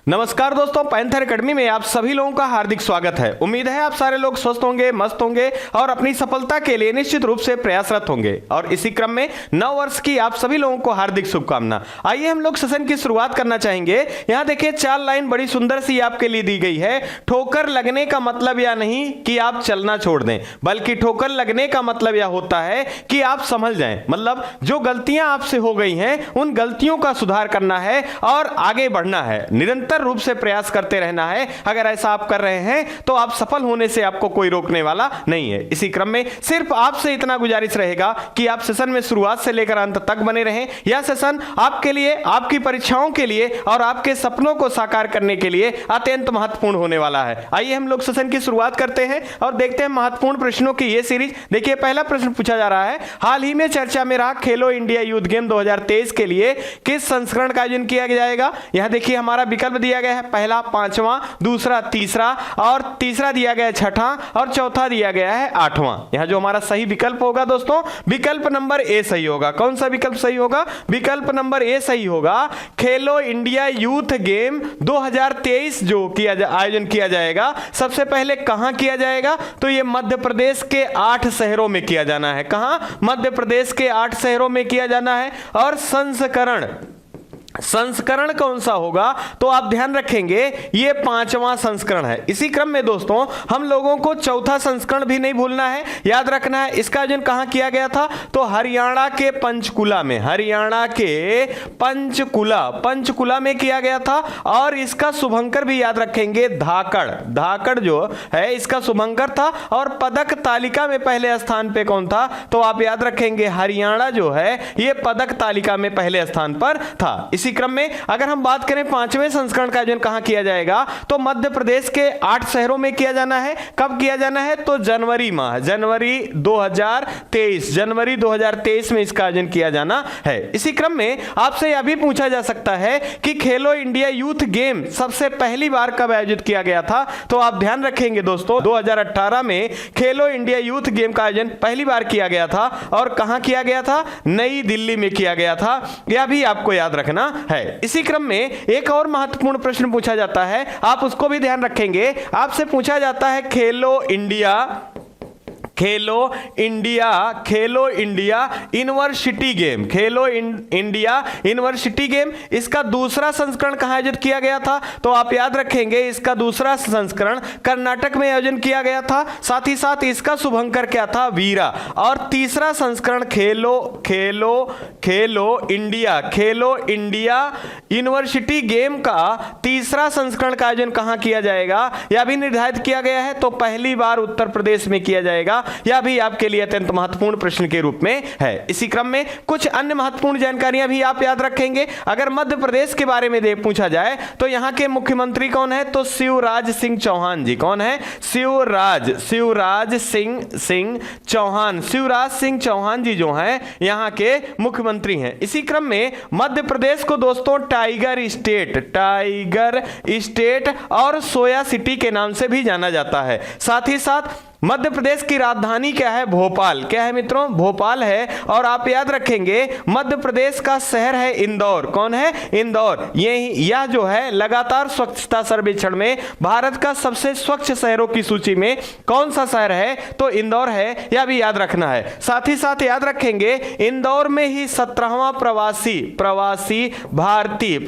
नमस्कार दोस्तों, panther academy में आप सभी लोगों का हार्दिक स्वागत है। उम्मीद है आप सारे लोग स्वस्थ होंगे, मस्त होंगे और अपनी सफलता के लिए निश्चित रूप से प्रयासरत होंगे। और इसी क्रम में नव वर्ष की आप सभी लोगों को हार्दिक शुभकामना। आइए हम लोग सेशन की शुरुआत करना चाहेंगे। यहाँ देखिए 4 लाइन बड़ी सुंदर सी आपके लिए दी गई है। ठोकर लगने का मतलब यह नहीं कि आप चलना छोड़ दें, बल्कि ठोकर लगने का मतलब यह होता है कि आप संभल जाएं। मतलब जो गलतियां आपसे हो गई हैं उन गलतियों का सुधार करना है और आगे बढ़ना है। निरंतर रूप से प्रयास करते रहना है। अगर ऐसा आप कर रहे हैं तो आप सफल होने से आपको कोई रोकने वाला नहीं है। इसी क्रम में सिर्फ आपसे इतना गुजारिश रहेगा कि आप सेशन में शुरुआत से लेकर अंत तक बने रहें। यह सेशन आपके लिए, आपकी परीक्षाओं के लिए और आपके सपनों को साकार करने के लिए अत्यंत महत्वपूर्ण होने वाला है। आइए हम लोग सेशन की शुरुआत करते हैं और देखते हैं महत्वपूर्ण प्रश्नों की यह सीरीज। देखिए पहला प्रश्न पूछा जा रहा है, हाल ही में चर्चा में रहा खेलो इंडिया यूथ गेम 2023 के लिए किस संस्करण का आयोजन किया जाएगा। यहां देखिए हमारा विकल्प दिया गया है, पहला 5वां, दूसरा 3रा और तीसरा दिया गया है 6ठा और चौथा दिया गया है 8वां। यहां जो हमारा सही विकल्प होगा दोस्तों, विकल्प नंबर ए सही होगा। कौन सा विकल्प सही होगा? विकल्प नंबर ए सही होगा। खेलो इंडिया यूथ गेम 2023 जो आयोजन किया जाएगा, सबसे पहले कहां किया जाएगा? तो यह मध्य प्रदेश के 8 शहरों में किया जाना है। कहां? मध्य प्रदेश के 8 शहरों में किया जाना है। और संस्करण कौन सा होगा? तो आप ध्यान रखेंगे ये 5वां संस्करण है। इसी क्रम में दोस्तों हम लोगों को चौथा संस्करण भी नहीं भूलना है, याद रखना है। इसका आयोजन कहां किया गया था? तो हरियाणा के पंचकुला में, हरियाणा के पंचकुला में किया गया था। और इसका शुभंकर भी याद रखेंगे धाकड़ जो है इसका शुभंकर था। और पदक तालिका में पहले स्थान पे कौन था? तो आप याद रखेंगे हरियाणा जो है ये पदक तालिका में पहले स्थान पर था। इसी क्रम में अगर हम बात करें 5वें संस्करण का आयोजन कहां किया जाएगा, तो मध्य प्रदेश के 8 शहरों में किया जाना है। कब किया जाना है? तो जनवरी 2023 में इसका आयोजन किया जाना है। इसी क्रम में आपसे यह भी पूछा जा सकता है कि खेलो इंडिया यूथ गेम सबसे पहली बार कब आयोजित किया गया था? तो आप ध्यान रखेंगे दोस्तों 2018 में खेलो इंडिया यूथ गेम का आयोजन पहली बार किया गया था। और कहां किया गया था? नई दिल्ली में किया गया था। यह भी आपको याद रखना है। इसी क्रम में एक और महत्वपूर्ण प्रश्न पूछा जाता है, आप उसको भी ध्यान रखेंगे। आपसे पूछा जाता है खेलो इंडिया यूनिवर्सिटी गेम, खेलो इंडिया यूनिवर्सिटी गेम, इसका दूसरा संस्करण कहां आयोजित किया गया था? तो आप याद रखेंगे इसका दूसरा संस्करण कर्नाटक में आयोजन किया गया था। साथ ही साथ इसका शुभंकर क्या था? वीरा। और तीसरा संस्करण खेलो इंडिया यूनिवर्सिटी गेम का तीसरा संस्करण का आयोजन कहां किया जाएगा, यह भी निर्धारित किया गया है। तो पहली बार उत्तर प्रदेश में किया जाएगा। यह भी आपके लिए अत्यंत महत्वपूर्ण प्रश्न के रूप में है। इसी क्रम में कुछ अन्य महत्वपूर्ण जानकारियां भी आप याद रखेंगे। अगर मध्य प्रदेश के बारे में पूछा जाए तो यहां के मुख्यमंत्री कौन है? तो शिवराज सिंह चौहान जी। कौन है? शिवराज सिंह चौहान जी जो हैं यहां के मुख्यमंत्री हैं। इसी क्रम में मध्य प्रदेश को दोस्तों टाइगर स्टेट और सोया सिटी के नाम से भी जाना जाता है। साथ ही साथ मध्य प्रदेश की राजधानी क्या है? भोपाल। क्या है मित्रों? भोपाल है। और आप याद रखेंगे मध्य प्रदेश का शहर है इंदौर। कौन है? इंदौर। यह जो है लगातार स्वच्छता सर्वेक्षण में भारत का सबसे स्वच्छ शहरों की सूची में कौन सा शहर है? तो इंदौर है। यह भी याद रखना है। साथ ही साथ याद रखेंगे इंदौर में ही 17वां प्रवासी भारतीय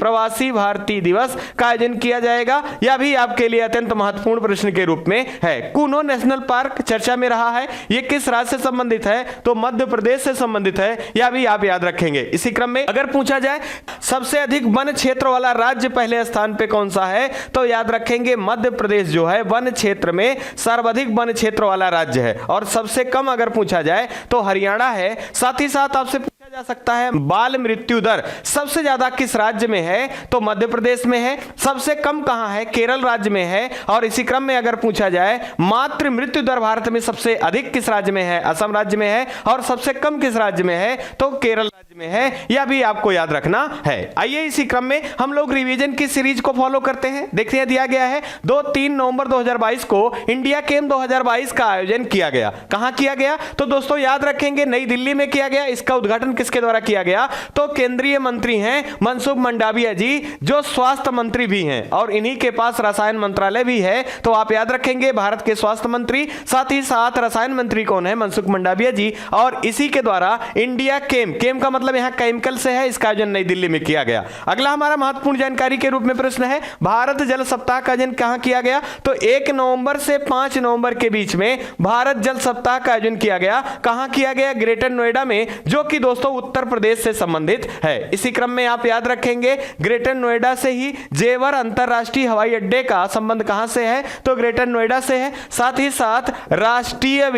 दिवस का आयोजन किया जाएगा। यह भी आपके लिए अत्यंत महत्वपूर्ण प्रश्न के रूप में है। कूनो नेशनल पार्क चर्चा में रहा है, यह किस राज्य से संबंधित है? तो मध्य प्रदेश से संबंधित है। यह भी आप याद रखेंगे। इसी क्रम में अगर पूछा जाए सबसे अधिक वन क्षेत्र वाला राज्य पहले स्थान पे कौन सा है, तो याद रखेंगे मध्य प्रदेश जो है वन क्षेत्र में सर्वाधिक वन क्षेत्र वाला राज्य है। और सबसे कम अगर पूछा जाए तो हरियाणा है। साथ ही साथ आपसे पूछा जा सकता है बाल मृत्यु दर सबसे ज्यादा किस राज्य में है, तो मध्य प्रदेश में है। सबसे कम कहां है, केरल राज्य में है। और इसी क्रम में अगर पूछा जाए मातृ मृत्यु दर भारत में सबसे अधिक किस राज्य में है, असम राज्य में है। और सबसे कम किस राज्य में है, तो केरल राज्य में है। यह भी आपको याद रखना है। आइए इसी क्रम में हम लोग रिवीजन की सीरीज को फॉलो करते हैं। देखिए दिया गया है 2-3 नवंबर 2022 को इंडिया गेम 2022 का आयोजन किया गया। कहां किया गया, तो दोस्तों याद रखेंगे नई दिल्ली में किया गया। इसका उद्घाटन किसके द्वारा किया गया, तो केंद्रीय मंत्री हैं मनसुख मंडाविया जी, जो स्वास्थ्य मंत्री भी हैं और इन्हीं के पास रसायन मंत्रालय भी है। तो आप याद रखेंगे भारत के स्वास्थ्य मंत्री, साथ ही साथ रसायन मंत्री कौन है, मनसुख मंडाविया जी। और इसी के द्वारा इंडिया केम का मतलब यहां केमिकल से है, इसका आयोजन नई दिल्ली में किया गया। अगला हमारा महत्वपूर्ण जानकारी के रूप में प्रश्न है, भारत जल सप्ताह का आयोजन कहां किया गया, तो 1 नवंबर से 5 नवंबर के बीच में भारत जल सप्ताह का आयोजन किया गया। कहां किया गया, ग्रेटर नोएडा में, जो कि दोस्तों उत्तर प्रदेश से संबंधित है। इसी क्रम में आप याद रखेंगे ग्रेटर नोएडा से ही जेवर अंतरराष्ट्रीय हवाई अड्डे का संबंध कहां से है, तो ग्रेटर नोएडा से है। साथ ही साथ राष्ट्रीय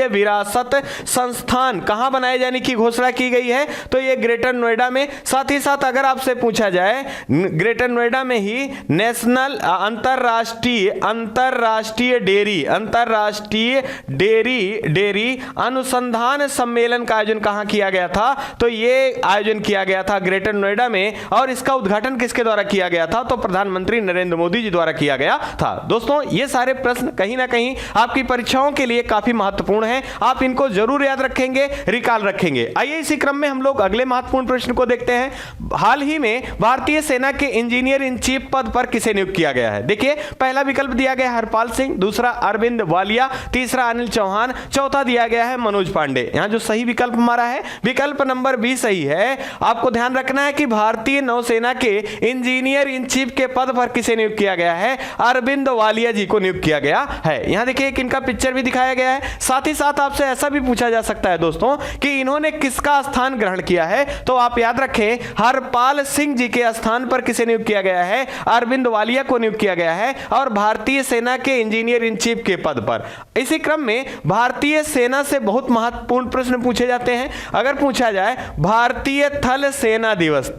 विरासत संस्थान कहां बनाए जाने की घोषणा की गई है, तो ये ग्रेटर नोएडा में। साथ ही साथ अगर आपसे पूछा जाए ग्रेटर नोएडा में ही नेशनल अंतरराष्ट्रीय डेयरी अनुसंधान सम्मेलन का आयोजन कहां किया गया था, तो ये आयोजन किया गया था ग्रेटर नोएडा में। और इसका उद्घाटन किसके द्वारा किया गया था, तो प्रधानमंत्री नरेंद्र मोदी जी द्वारा किया गया था। दोस्तों ये सारे प्रश्न कहीं ना कहीं आपकी परीक्षाओं के लिए काफी महत्वपूर्ण है, आप इनको जरूर याद रखेंगे, रिकॉल रखेंगे। आइए इसी क्रम में हम लोग अगले महत्वपूर्ण प्रश्न को देखते हैं। हाल ही में भारतीय सेना के इंजीनियर इन चीफ पद पर किसे नियुक्त किया गया है। देखिए पहला विकल्प दिया गया हरपाल सिंह, दूसरा अरविंद वालिया, तीसरा अनिल चौहान, चौथा दिया गया है मनोज पांडे। यहां जो सही विकल्प हमारा है विकल्प नंबर बी सही है। आपको ध्यान रखना है कि भारतीय नौसेना के इंजीनियर इन चीफ के पद पर किसे नियुक्त किया गया है, अरविंद वालिया जी को नियुक्त किया गया है। यहां देखिए इनका पिक्चर भी दिखाया गया है। साथ ही साथ आपसे ऐसा भी पूछा जा सकता है दोस्तों कि इन्होंने किसका स्थान ग्रहण किया है, तो आप याद रखें हरपाल सिंह जी के स्थान पर किसे नियुक्त किया गया है, अरविंद वालिया को नियुक्त किया गया है। और भारतीय सेना के इंजीनियर इन चीफ के पद पर। इसी क्रम में भारतीय सेना से बहुत महत्वपूर्ण प्रश्न पूछे जाते हैं। अगर पूछा जाए भारतीय थल सेना दिवस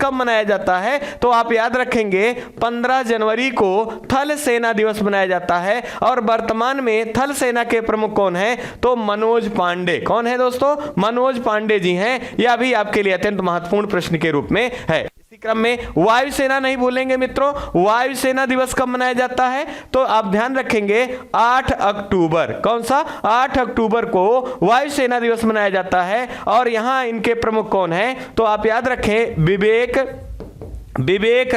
कब मनाया जाता है, तो आप याद रखेंगे 15 जनवरी को थल सेना दिवस मनाया जाता है। और वर्तमान में थल सेना के प्रमुख कौन है, तो मनोज पांडे। कौन है दोस्तों, मनोज पांडे जी हैं। यह भी आपके लिए अत्यंत महत्वपूर्ण प्रश्न के रूप में है। इसी क्रम में वायुसेना नहीं भूलेंगे मित्रों, वायुसेना दिवस कब मनाया जाता है, तो आप ध्यान रखेंगे 8 अक्टूबर। कौन सा, 8 अक्टूबर को वायुसेना दिवस मनाया जाता है। और यहां इनके प्रमुख कौन है, तो आप याद रखें विवेक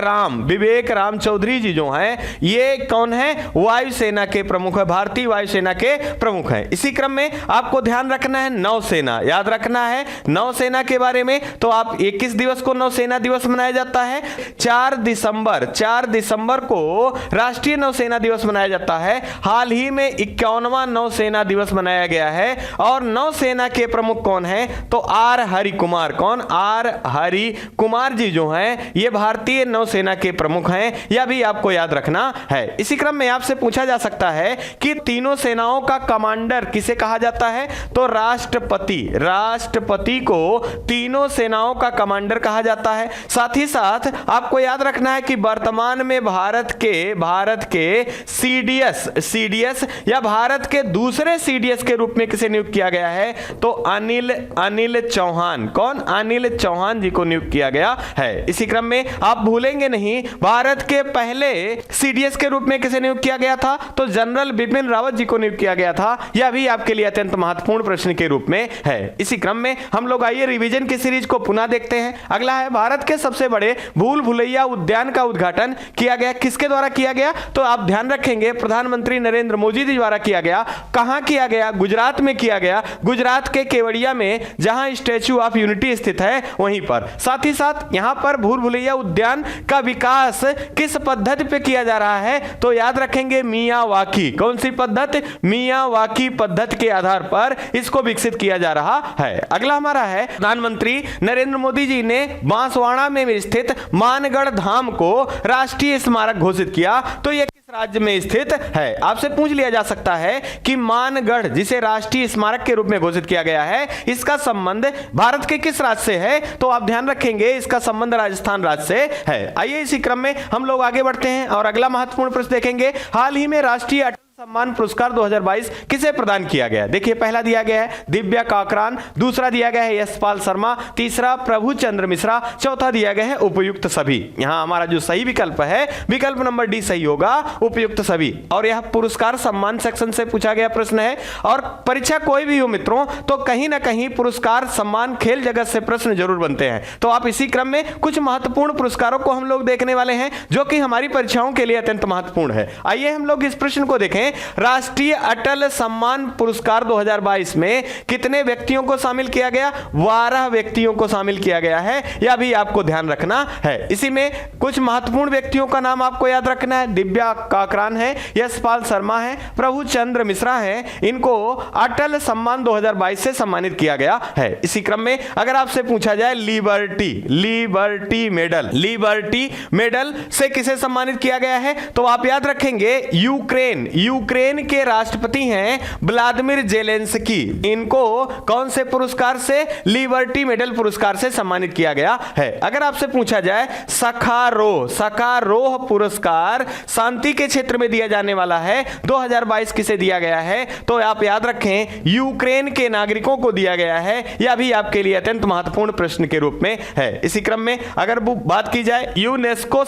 राम चौधरी जी जो हैं, ये कौन है, वायुसेना के प्रमुख है, भारतीय वायुसेना के प्रमुख हैं। इसी क्रम में आपको ध्यान रखना है नौसेना, याद रखना है नौसेना के बारे में। तो आप 21 दिवस को नौसेना दिवस मनाया जाता है। 4 दिसंबर को राष्ट्रीय नौसेना दिवस मनाया जाता है। हाल ही में 51वां नौसेना दिवस मनाया गया है। और नौसेना के प्रमुख कौन है, तो आर हरि कुमार जी जो हैं, ये भारतीय नौसेना के प्रमुख हैं। यह भी आपको याद रखना है। इसी क्रम में आपसे पूछा जा सकता है कि तीनों सेनाओं का कमांडर किसे कहा जाता है, तो राष्ट्रपति को तीनों सेनाओं का कमांडर कहा जाता है। साथ ही साथ आपको याद रखना है कि वर्तमान में भारत के सीडीएस या भारत के दूसरे सीडीएस के रूप में किसे नियुक्त किया गया है, तो अनिल चौहान। कौन, अनिल चौहान जी को नियुक्त किया गया है। इसी क्रम में आप भूलेंगे नहीं भारत के पहले सीडीएस के रूप में किसे नियुक्त किया गया था, तो जनरल बिपिन रावत जी को नियुक्त किया गया था। यह भी आपके लिए अत्यंत महत्वपूर्ण प्रश्न के रूप में है। इसी क्रम में हम लोग आइए रिवीजन की सीरीज को पुनः देखते हैं। अगला है भारत के सबसे बड़े भूल भुलैया उद्यान का उद्घाटन किया गया, किसके द्वारा किया गया, तो आप ध्यान रखेंगे प्रधानमंत्री नरेंद्र मोदी जी द्वारा किया गया। कहां किया गया, गुजरात में किया गया, गुजरात के केवड़िया में, जहां स्टैच्यू ऑफ यूनिटी स्थित है वहीं पर। साथ ही साथ यहां पर भूल भुलैया उद्यान का विकास किस पद्धति पे किया जा रहा है, तो याद रखेंगे मियावाकी। कौन सी पद्धति, मियावाकी पद्धति के आधार पर इसको विकसित किया जा रहा है। अगला हमारा है प्रधानमंत्री नरेंद्र मोदी जी ने बांसवाड़ा में स्थित मानगढ़ धाम को राष्ट्रीय स्मारक घोषित किया, तो यह राज्य में स्थित है। आपसे पूछ लिया जा सकता है कि मानगढ़ जिसे राष्ट्रीय स्मारक के रूप में घोषित किया गया है, इसका संबंध भारत के किस राज्य से है? तो आप ध्यान रखेंगे इसका संबंध राजस्थान राज्य से है। आइए इसी क्रम में हम लोग आगे बढ़ते हैं और अगला महत्वपूर्ण प्रश्न देखेंगे। हाल ही में राष्ट्रीय अटल सम्मान पुरस्कार 2022 किसे प्रदान किया गया? देखिए, पहला दिया गया है दिव्या काकरान, दूसरा दिया गया है यशपाल शर्मा, तीसरा प्रभु चंद्र मिश्रा, चौथा दिया गया है उपयुक्त सभी। यहां हमारा जो सही विकल्प है, विकल्प नंबर डी सही होगा, उपयुक्त सभी। और यह पुरस्कार सम्मान सेक्शन से पूछा गया प्रश्न है और परीक्षा कोई भी हो मित्रों, तो कहीं ना कहीं पुरस्कार सम्मान खेल जगत से प्रश्न जरूर बनते हैं। तो आप इसी क्रम में कुछ महत्वपूर्ण पुरस्कारों को हम लोग देखने वाले हैं जो कि हमारी परीक्षाओं के लिए अत्यंत महत्वपूर्ण है। आइए हम लोग इस प्रश्न को देखें। राष्ट्रीय अटल सम्मान पुरस्कार 2022 में कितने व्यक्तियों को शामिल किया गया? 12 व्यक्तियों को शामिल किया गया है, यह भी आपको ध्यान रखना है। इसी में कुछ महत्वपूर्ण व्यक्तियों का नाम आपको याद रखना है। दिव्या काकरान है, यशपाल शर्मा है, प्रभु चंद्र मिश्रा है। इनको अटल सम्मान 2022 से सम्मानित किया गया है। इसी क्रम में अगर आपसे पूछा जाए लिबर्टी मेडल से किसे सम्मानित किया गया है, तो आप याद रखेंगे यूक्रेन के राष्ट्रपति हैं व्लादिमीर जेलेंस्की। इनको कौन से पुरस्कार से? लिबर्टी मेडल पुरस्कार से सम्मानित किया गया है। अगर आपसे पूछा जाए सखारोह पुरस्कार शांति के क्षेत्र में दिया जाने वाला है, 2022 किसे दिया गया है? तो आप याद रखें यूक्रेन के नागरिकों को दिया गया है। यह भी आपके लिए अत्यंत महत्वपूर्ण प्रश्न के रूप में है। इसी क्रम में अगर बात की जाए यूनेस्को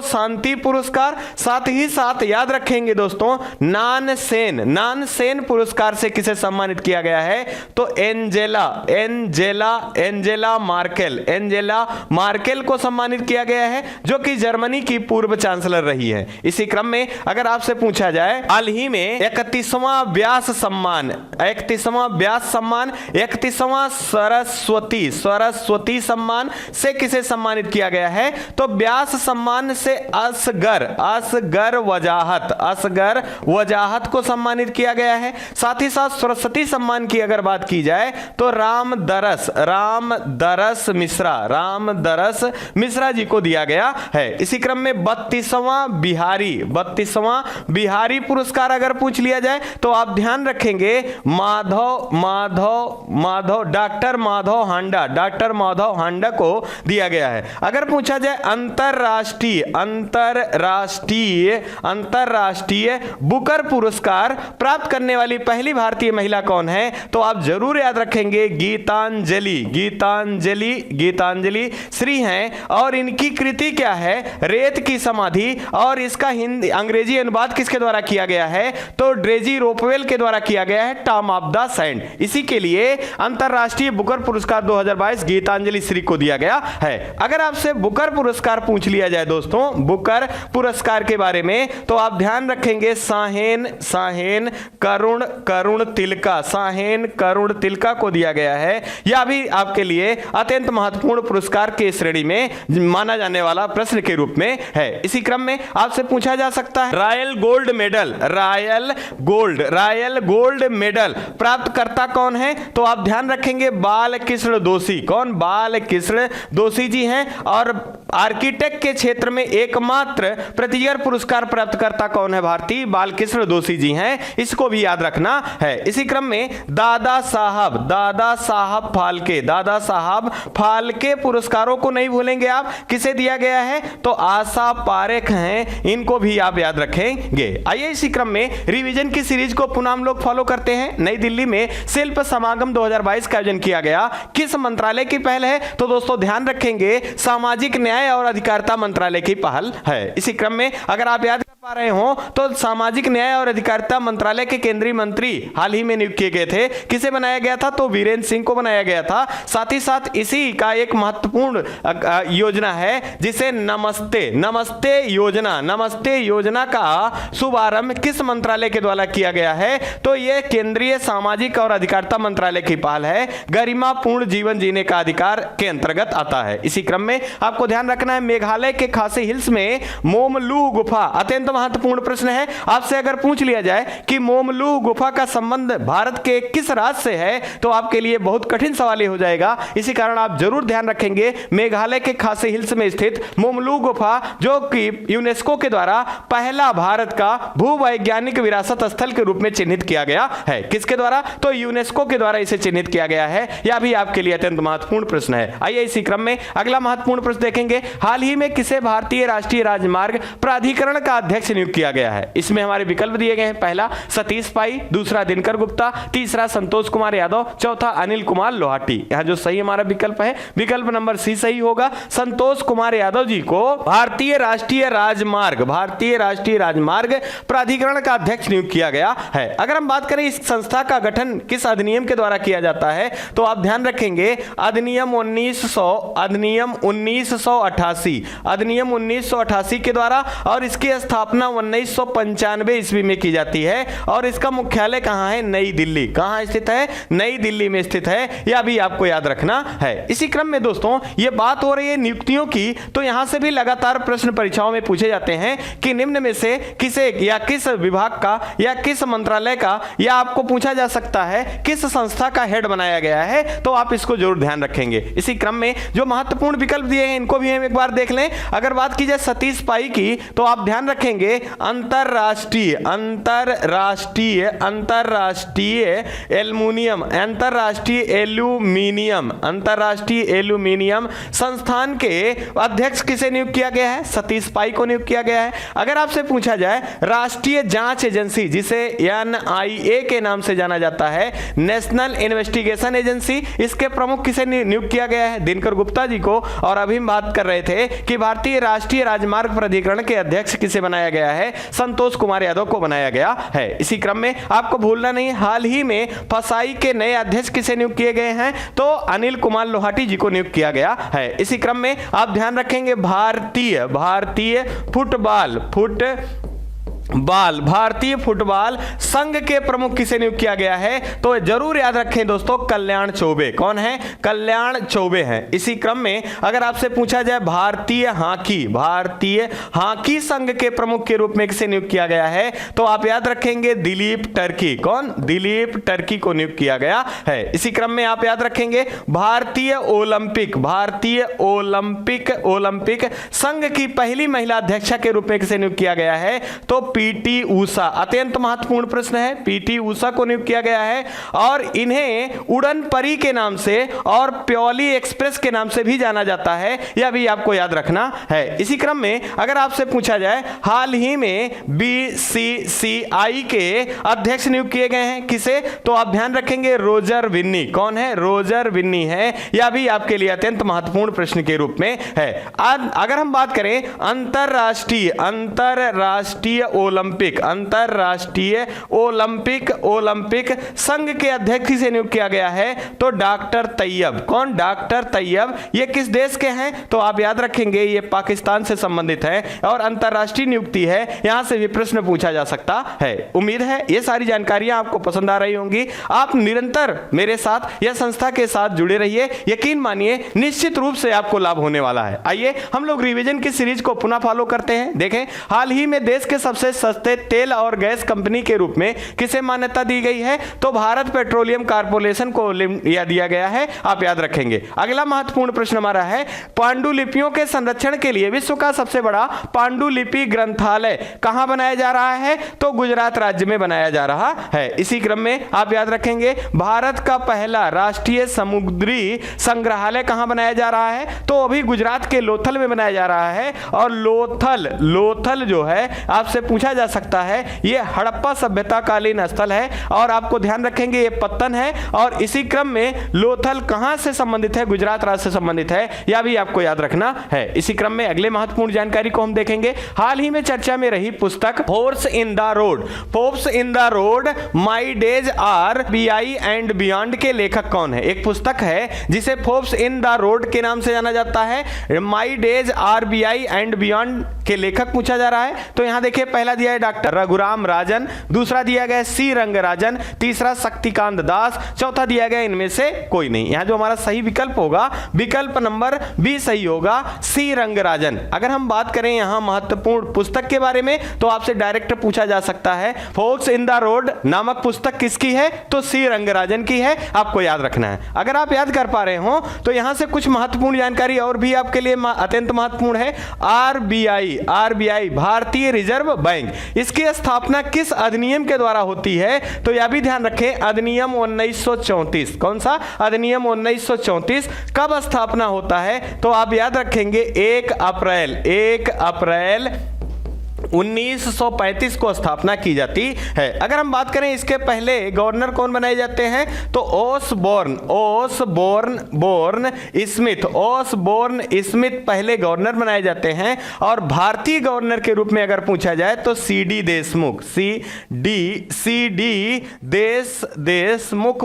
शांति पुरस्कार, साथ ही साथ याद रखेंगे दोस्तों नानसेन पुरस्कार से किसे सम्मानित किया गया है? तो एंजेला मार्केल को सम्मानित किया गया है, जो कि जर्मनी की पूर्व चांसलर रही है। इसी क्रम में अगर आपसे पूछा जाए हाल ही में 31वां व्यास सम्मान, 31वां सरस्वती सम्मान से किसे सम्मानित किया गया है? तो व्यास सम्मान से असगर वजाहत को सम्मानित किया गया है। साथ ही साथ सरस्वती सम्मान की अगर बात की जाए तो रामदरस मिश्रा जी को दिया गया है। इसी क्रम में 32वां बिहारी पुरस्कार अगर पूछ लिया जाए तो आप ध्यान रखेंगे डॉक्टर माधव हांडा को दिया गया है। अगर पूछा जाए अंतरराष्ट्रीय बुकर पुरस्कार प्राप्त करने वाली पहली भारतीय महिला कौन है? तो आप जरूर याद रखेंगे गीतांजलि श्री हैं। और इनकी कृति क्या है? रेत की समाधि। और इसका हिंदी अंग्रेजी अनुवाद किसके द्वारा किया गया है? तो ड्रेजी रोपवेल के द्वारा किया गया है, टॉम ऑफ द सैंड। इसी के लिए अंतरराष्ट्रीय बुकर पुरस्कार 2022 गीतांजलि श्री को दिया गया है। अगर आपसे बुकर पुरस्कार पूछ लिया जाए दोस्तों, बुकर पुरस्कार के बारे में, तो आप ध्यान रखेंगे साहेन करुण तिलका को दिया गया है। यह भी आपके लिए अत्यंत महत्वपूर्ण पुरस्कार के श्रेणी में माना जाने वाला प्रश्न के रूप में है। इसी क्रम में आपसे पूछा जा सकता है रॉयल गोल्ड मेडल प्राप्तकर्ता कौन है? तो आप ध्यान रखेंगे बालकृष्ण दोषी। कौन? बालकृष्ण दोषी जी हैं। और आर्किटेक्ट के क्षेत्र में एकमात्र प्रतियर पुरस्कार प्राप्तकर्ता कौन है? भारतीय बालकृष्ण दोषी जी हैं। इसको भी याद रखना है। इसी क्रम में दादा साहब फाल्के पुरस्कारों को नहीं भूलेंगे आप। किसे दिया गया है? तो आशा पारेख हैं। इनको भी आप याद रखेंगे। आइए इसी क्रम में रिवीजन की सीरीज को पुनः हम लोग फॉलो करते हैं। नई दिल्ली में शिल्प समागम 2022 का आयोजन किया गया, किस मंत्रालय की पहल है? तो दोस्तों ध्यान रखेंगे सामाजिक न्याय और अधिकारिता मंत्रालय की पहल है। इसी क्रम में अगर आप याद कर पा रहे हो तो सामाजिक न्याय और अधिकारिता मंत्रालय के केंद्रीय मंत्री हाल ही में नियुक्त किए गए थे। किसे बनाया गया था? तो वीरेंद्र सिंह को बनाया गया था। साथ ही साथ इसी का एक महत्वपूर्ण योजना है जिसे नमस्ते योजना का शुभारंभ किस मंत्रालय के द्वारा किया गया है? तो यह केंद्रीय सामाजिक और अधिकारिता मंत्रालय की पहल है। गरिमापूर्ण जीवन जीने का अधिकार के अंतर्गत आता है। इसी क्रम में आपको ध्यान रखना है मेघालय के खासी हिल्स में मोमलू गुफा अत्यंत महत्वपूर्ण प्रश्न है, आपसे अगर पूछ लिया जाए कि मोमलू गुफा का संबंध भारत के किस राज्य से है, तो आपके लिए बहुत कठिन सवाल हो जाएगा। इसी कारण आप जरूर ध्यान रखेंगे, मेघालय के खासी हिल्स में स्थित मोमलू गुफा, जो कि यूनेस्को के द्वारा पहला भारत का भूवैज्ञानिक विरासत स्थल के रूप में चिन्हित किया गया है। किसके द्वारा? तो यूनेस्को के द्वारा इसे चिन्हित किया गया है। यह भी आपके लिए अत्यंत महत्वपूर्ण प्रश्न है। आइए इसी क्रम में अगला महत्वपूर्ण प्रश्न देखेंगे। हाल ही में किसे भारतीय राष्ट्रीय राजमार्ग प्राधिकरण का अध्यक्ष नियुक्त किया गया है? इसमें हमारे विकल्प दिए गए हैं। पहला सतीश पाई, दूसरा दिनकर गुप्ता, तीसरा संतोष कुमार यादव, चौथा अनिल कुमार लोहाटी। यहां जो सही हमारा विकल्प है, विकल्प नंबर सी सही होगा। संतोष कुमार यादव जी को भारतीय राष्ट्रीय राजमार्ग प्राधिकरण का अध्यक्ष नियुक्त किया गया है। अगर हम बात करें इस संस्था का गठन किस अधिनियम के द्वारा किया जाता है, तो आप ध्यान रखेंगे अधिनियम 1988 के द्वारा, और इसकी स्थापना 1995 ईस्वी में की जाती है। और इसका मुख्यालय कहां है? नई दिल्ली। कहां स्थित है? नई दिल्ली में स्थित है। यह भी आपको याद रखना है। इसी क्रम में दोस्तों ये बात हो रही है नियुक्तियों की, तो यहां से भी लगातार प्रश्न परीक्षाओं में पूछे जाते हैं कि निम्न में से किसे या किस विभाग का या किस मंत्रालय का, या आपको पूछा जा सकता है किस संस्था का हेड बनाया गया है, तो आप इसको जरूर ध्यान रखेंगे। इसी क्रम में जो महत्वपूर्ण विकल्प दिए हैं इनको भी हम एक बार देख लें। अगर बात की जाए सतीश पाई की, तो आप ध्यान रखेंगे अंतरराष्ट्रीय एल्यूमिनियम संस्थान के अध्यक्ष किसे नियुक्त किया गया है? सतीश पाई को नियुक्त किया गया है। अगर आपसे पूछा जाए राष्ट्रीय जांच एजेंसी, जिसे NIA के नाम से जाना जाता है, नेशनल इन्वेस्टिगेशन एजेंसी, इसके प्रमुख किसे नियुक्त किया गया है? दिनकर गुप्ता जी को। और अभी हम बात कर रहे थे कि भारतीय राष्ट्रीय राजमार्ग प्राधिकरण के अध्यक्ष किसे बनाया गया है? संतोष कुमार यादव को बनाया गया है। इसी क्रम में आपको भूलना नहीं, हाल ही में फसाई के नए अध्यक्ष किसे नियुक्त किए गए हैं? तो अनिल कुमार लोहाटी जी को नियुक्त किया गया है। इसी क्रम में आप ध्यान रखेंगे भारतीय फुटबॉल संघ के प्रमुख किसे नियुक्त किया गया है? तो जरूर याद रखें दोस्तों, कल्याण चौबे। कौन है? कल्याण चौबे हैं। इसी क्रम में अगर आपसे पूछा जाए भारतीय हॉकी संघ के प्रमुख के रूप में किसे नियुक्त किया गया है, तो आप याद रखेंगे दिलीप टर्की। कौन? दिलीप टर्की को नियुक्त किया गया है। इसी क्रम में आप याद रखेंगे भारतीय ओलंपिक संघ की पहली महिला अध्यक्षा के रूप में किसे नियुक्त किया गया है? तो पीटी ऊषा। अत्यंत महत्वपूर्ण प्रश्न है। पीटी ऊषा को नियुक्त किया गया है, और इन्हें उड़न परी के नाम से और प्योली एक्सप्रेस के नाम से भी जाना जाता है। यह भी आपको याद रखना है। इसी क्रम में अगर आपसे पूछा जाए हाल ही में BCCI के अध्यक्ष नियुक्त किए गए हैं, किसे? तो आप ध्यान रखेंगे रोजर विन्नी। कौन है? रोजर विन्नी है। यह भी आपके लिए अत्यंत महत्वपूर्ण प्रश्न के रूप में है। अगर हम बात करें अंतरराष्ट्रीय ओलंपिक संघ के अध्यक्ष से नियुक्त किया गया है, तो डॉक्टर तैयब। कौन? डॉक्टर तैयब। ये किस देश के हैं? तो आप याद रखेंगे ये पाकिस्तान से संबंधित है, और अंतरराष्ट्रीय नियुक्ति है। यहां से भी प्रश्न पूछा जा सकता है। उम्मीद है ये सारी जानकारियां आपको पसंद आ रही होंगी। आप निरंतर मेरे साथ या संस्था के साथ जुड़े रहिए। यकीन मानिए निश्चित रूप से आपको लाभ होने वाला है। आइए हम लोग रिवीजन की सीरीज को पुनः फॉलो करते हैं। देखें, हाल ही में देश के सबसे सस्ते तेल और गैस कंपनी के रूप में किसे मान्यता दी गई है? तो भारत पेट्रोलियम कॉर्पोरेशन को दिया गया है। आप याद रखेंगे। अगला महत्वपूर्ण प्रश्न हमारा है पांडुलिपियों के संरक्षण के लिए विश्व का सबसे बड़ा पांडुलिपि ग्रंथालय कहां बनाया जा रहा है? तो गुजरात राज्य में बनाया जा रहा है। इसी क्रम में आप याद रखेंगे भारत का पहला राष्ट्रीय समुद्री संग्रहालय कहां बनाया जा रहा है? तो अभी गुजरात के लोथल में बनाया जा रहा है। और लोथल जो है आपसे पूछा जा सकता है, यह हड़प्पा सभ्यता कालीन स्थल है, और आपको ध्यान रखेंगे ये पत्तन है। और इसी क्रम में लोथल कहां से संबंधित है? गुजरात राज्य से संबंधित है। यह भी आपको याद रखना है। इसी क्रम में अगले महत्वपूर्ण जानकारी को हम देखेंगे। हाल ही में चर्चा में रही पुस्तक Forbes in the road my days R BI and beyond के लेखक कौन है? एक पुस्तक है जिसे फोर्ब्स इन द रोड के नाम से जाना जाता है। My days R BI and beyond के लेखक पूछा जा रहा है तो यहां देखिए पहला दिया है डॉक्टर रघुराम राजन, दूसरा दिया गया सी रंगराजन, तीसरा शक्तिकांत दास, चौथा दिया गया इनमें से कोई नहीं। यहां जो हमारा सही विकल्प होगा विकल्प नंबर बी सही होगा, सी रंगराजन। अगर हम बात करें यहां महत्वपूर्ण पुस्तक के बारे में तो आपसे डायरेक्ट पूछा जा सकता है फोक्स इन द रोड नामक पुस्तक किसकी है, तो सी रंगराजन की है, आपको याद रखना है। अगर आप याद कर पा रहे हो तो यहां से कुछ महत्वपूर्ण जानकारी और भी आपके लिए अत्यंत महत्वपूर्ण है। आरबीआई भारतीय रिजर्व बैंक, इसकी स्थापना किस अधिनियम के द्वारा होती है, तो यह भी ध्यान रखें अधिनियम 1934। कौन सा अधिनियम 1934 कब स्थापना होता है, तो आप याद रखेंगे 1 अप्रैल 1935 को स्थापना की जाती है। अगर हम बात करें इसके पहले गवर्नर कौन बनाए जाते हैं, तो ओसबोर्न स्मिथ पहले गवर्नर बनाए जाते हैं। और भारतीय गवर्नर के रूप में अगर पूछा जाए तो सीडी देशमुख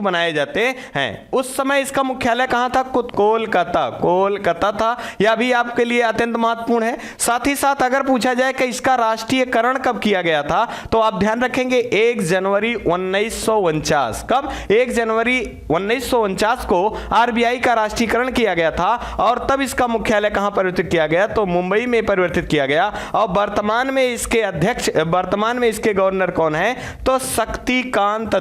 बनाए जाते हैं। उस समय इसका मुख्यालय कहां था, कोलकाता था। यह भी आपके लिए अत्यंत महत्वपूर्ण है। साथ ही साथ अगर पूछा जाए कि इसका राष्ट्रीयकरण कब किया गया था, तो आप ध्यान रखेंगे 1 जनवरी 1949। कब, 1 जनवरी 1949 को आरबीआई का राष्ट्रीयकरण किया गया था और तब इसका मुख्यालय कहां परिवर्तित किया गया, तो मुंबई में परिवर्तित किया गया। और वर्तमान में इसके गवर्नर कौन है, तो शक्तिकांत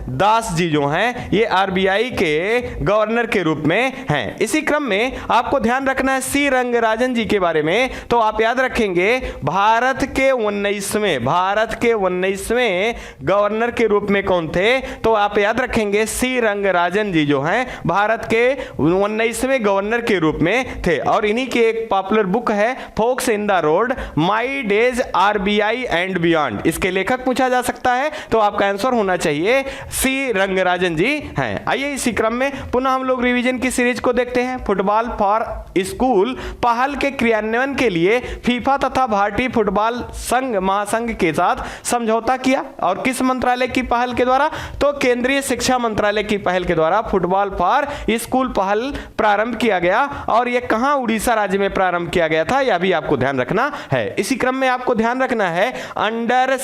दास जी जो हैं ये आरबीआई के गवर्नर के रूप में हैं। इसी क्रम में आपको ध्यान रखना है सी रंगराजन जी के बारे में, तो आप याद रखेंगे भारत के 19वें गवर्नर के रूप में कौन थे, तो आप याद रखेंगे सी रंगराजन जी जो हैं भारत के 19वें गवर्नर के रूप में थे। और इन्हीं की एक पॉपुलर बुक है fox in the road, my days RBI and beyond. इसके लेखक पूछा जा सकता है तो आपका आंसर होना चाहिए सी रंगराजन जी हैं। आइए इसी क्रम में पुनः हम लोग रिवीजन की सीरीज को देखते हैं। फुटबॉल फॉर स्कूल पहल के क्रियान्वयन के लिए फीफा तथा भारतीय फुटबॉल संघ महासंघ के साथ समझौता किया। और किस मंत्रालय की पहल के द्वारा, तो केंद्रीय शिक्षा मंत्रालय की पहल के द्वारा फुटबॉल फॉर स्कूल पहल प्रारंभ किया गया। और यह कहां, उड़ीसा राज्य में प्रारंभ किया गया था, यह भी आपको ध्यान रखना है। इसी क्रम में आपको ध्यान रखना है अंडर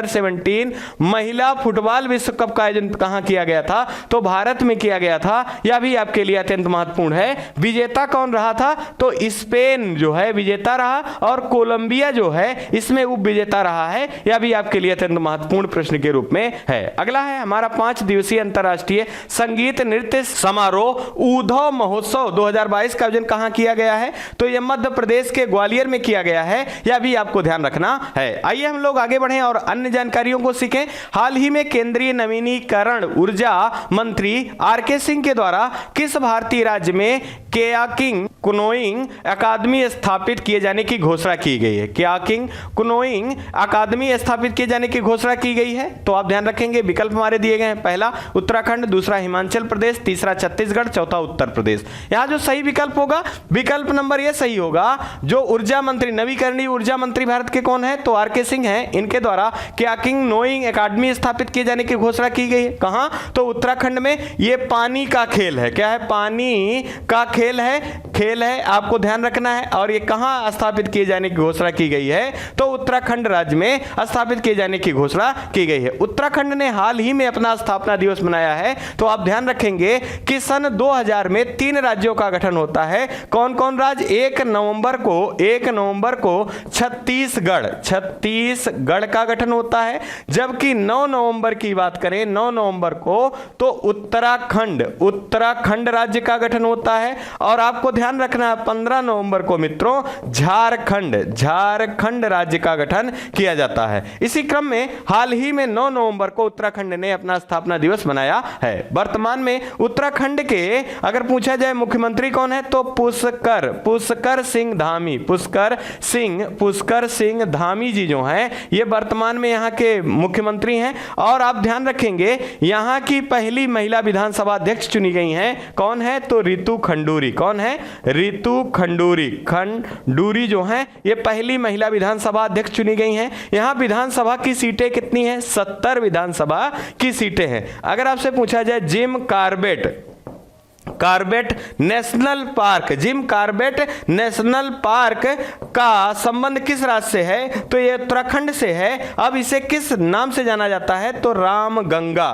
17 महिला फुटबॉल विश्व कप का आयोजन कहां किया गया था, तो भारत में किया गया था। यह भी आपके लिए अत्यंत महत्वपूर्ण है। विजेता कौन रहा था, तो स्पेन जो है विजेता रहा और कोलंबिया जो है इसमें उप विजेता रहा है। यह भी आपके लिए अत्यंत महत्वपूर्ण प्रश्न के रूप में है। अगला है हमारा 5 दिवसीय अंतर्राष्ट्रीय संगीत नृत्य समारोह ऊधव महोत्सव 2022 का आयोजन कहां किया गया है, तो यह मध्य प्रदेश के ग्वालियर में किया गया है। यह भी आपको ध्यान रखना है। आइए हम लोग आगे बढ़ें और अन्य जानकारियों को सीखें। हाल ही में केंद्रीय नवीनीकरण ऊर्जा मंत्री आर.के. सिंह के द्वारा किस भारतीय राज्य में केयाकिंग कुनोइंग अकादमी स्थापित किए जाने की घोषणा की गई है। केयाकिंग कुनोइंग अकादमी स्थापित किए जाने की घोषणा की गई है, तो आप ध्यान रखेंगे विकल्प हमारे दिए गए हैं। पहला उत्तराखंड, दूसरा हिमाचल प्रदेश, तीसरा छत्तीसगढ़, चौथा उत्तर प्रदेश। यहां जो सही विकल्प होगा विकल्प नंबर ये सही होगा। जो ऊर्जा मंत्री, नवीकरणीय ऊर्जा मंत्री भारत के कौन है, तो आर.के. सिंह हैं। इनके द्वारा केयाकिंग नोइंग अकादमी स्थापित किए जाने की घोषणा की गई है। कहां, तो उत्तराखंड में। ये पानी का खेल है, क्या है, पानी का खेल है, आपको ध्यान रखना है। और ये कहां स्थापित किए जाने की घोषणा की गई है, तो उत्तराखंड राज्य में स्थापित किए जाने की घोषणा की गई है। उत्तराखंड ने हाल ही में अपना स्थापना दिवस मनाया है, तो आप ध्यान रखेंगे कि सन 2000 में 3 राज्यों का गठन होता है। कौन कौन राज्य, 1 नवंबर को छत्तीसगढ़ का गठन होता है, जबकि 9 नवंबर की बात करें, 9 नवंबर को तो उत्तराखंड राज्य का गठन होता है। और आपको ध्यान रखना है 15 नवंबर को मित्रों झारखंड राज्य का गठन किया जाता है। इसी क्रम में हाल ही में 9 नवंबर को उत्तराखंड ने अपना स्थापना दिवस मनाया है। वर्तमान में उत्तराखंड के अगर पूछा जाए मुख्यमंत्री कौन है, तो पुष्कर सिंह धामी जी जो हैं ये वर्तमान में यहाँ के मुख्यमंत्री हैं। और आप ध्यान रखेंगे यहाँ की पहली महिला विधानसभा अध्यक्ष चुनी गई हैं, कौन है, तो रितु खंडूरी। कौन है, रितु खंडूरी जो हैं ये पहली महिला विधानसभा अध्यक्ष चुनी गई हैं। यहाँ विधानसभा की सीटें कितनी हैं, 70 विधानसभा की सीटें हैं। अगर आपसे पूछा जाए Jim Corbett national park, Jim Corbett national park का संबंध किस राज्य से है? तो ये उत्तराखंड से है। अब इसे किस नाम से जाना जाता है? तो रामगंगा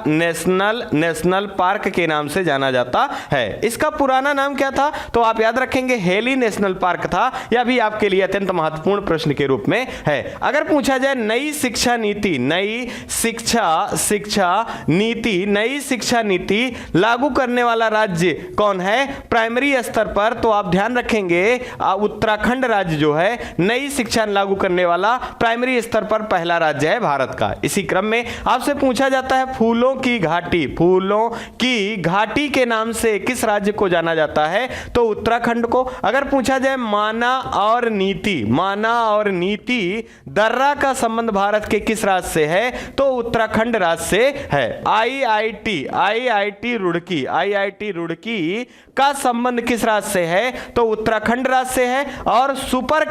नेशनल पार्क के नाम से जाना जाता है। इसका पुराना नाम क्या था? तो आप याद रखेंगे हेली नेशनल पार्क था। यह भी आपके लिए अत्यंत महत्वपूर्ण प्रश्न के रूप में है। अगर पूछा जाए नई शिक्षा नीति लागू करने वाला राज्य कौन है प्राइमरी स्तर पर? तो आप ध्यान रखेंगे उत्तराखंड राज्य जो है नई शिक्षा लागू करने वाला प्राइमरी स्तर पर पहला राज्य है भारत का। इसी क्रम में आपसे पूछा जाता है फूलों की घाटी के नाम से किस राज्य को जाना जाता है? तो उत्तराखंड को। अगर पूछा जाए माना और नीति दर्रा का संबंध भारत के किस राज्य से है? तो उत्तराखंड राज्य से है। आईआईटी रुड़की का संबंध किस राज्य से है? तो उत्तराखंड राज्य से है। और सुपर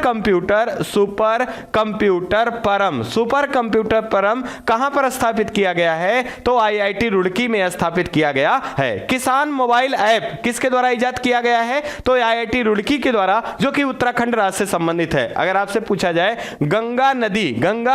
कंप्यूटर परम कहां पर स्थापित किया गया है? तो आईआईटी रुड़की में स्थापित किया गया है। किसान मोबाइल ऐप किसके द्वारा इजाद किया गया है? तो आईआईटी रुड़की के द्वारा, जो कि उत्तराखंड राज्य से संबंधित है। अगर आपसे पूछा जाए गंगा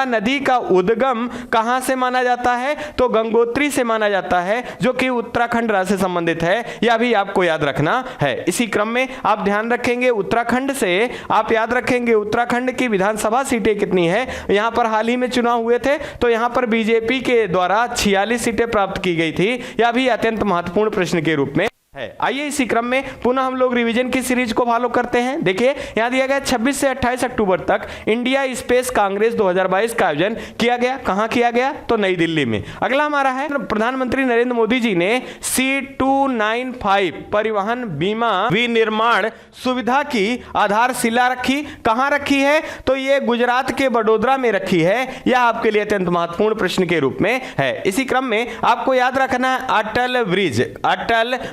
नदी का उद्गम कहां से माना जाता है? तो गंगोत्री से माना जाता है, जो कि उत्तराखंड राज्य से संबंधित है। यह भी आपको याद रखना है। इसी क्रम में आप ध्यान रखेंगे उत्तराखंड से, आप याद रखेंगे उत्तराखंड की विधानसभा सीटें कितनी है। यहां पर हाल ही में चुनाव हुए थे, तो यहां पर बीजेपी के द्वारा 46 सीटें प्राप्त की गई थी। यह भी अत्यंत महत्वपूर्ण प्रश्न के रूप में है। आइए इसी क्रम में पुनः हम लोग रिवीजन की सीरीज को फॉलो करते हैं। देखिए यहां दिया गया 26 से 28 अक्टूबर तक इंडिया स्पेस कांग्रेस 2022 का आयोजन किया गया। कहां किया गया? तो नई दिल्ली में। अगला हमारा है प्रधानमंत्री नरेंद्र मोदी जी ने C295 परिवहन बीमा विनिर्माण सुविधा की आधारशिला रखी। कहां रखी है? तो ये गुजरात के बड़ोदरा में रखी है। यह आपके लिए अत्यंत महत्वपूर्ण प्रश्न के रूप में है। इसी क्रम में आपको याद रखना है अटल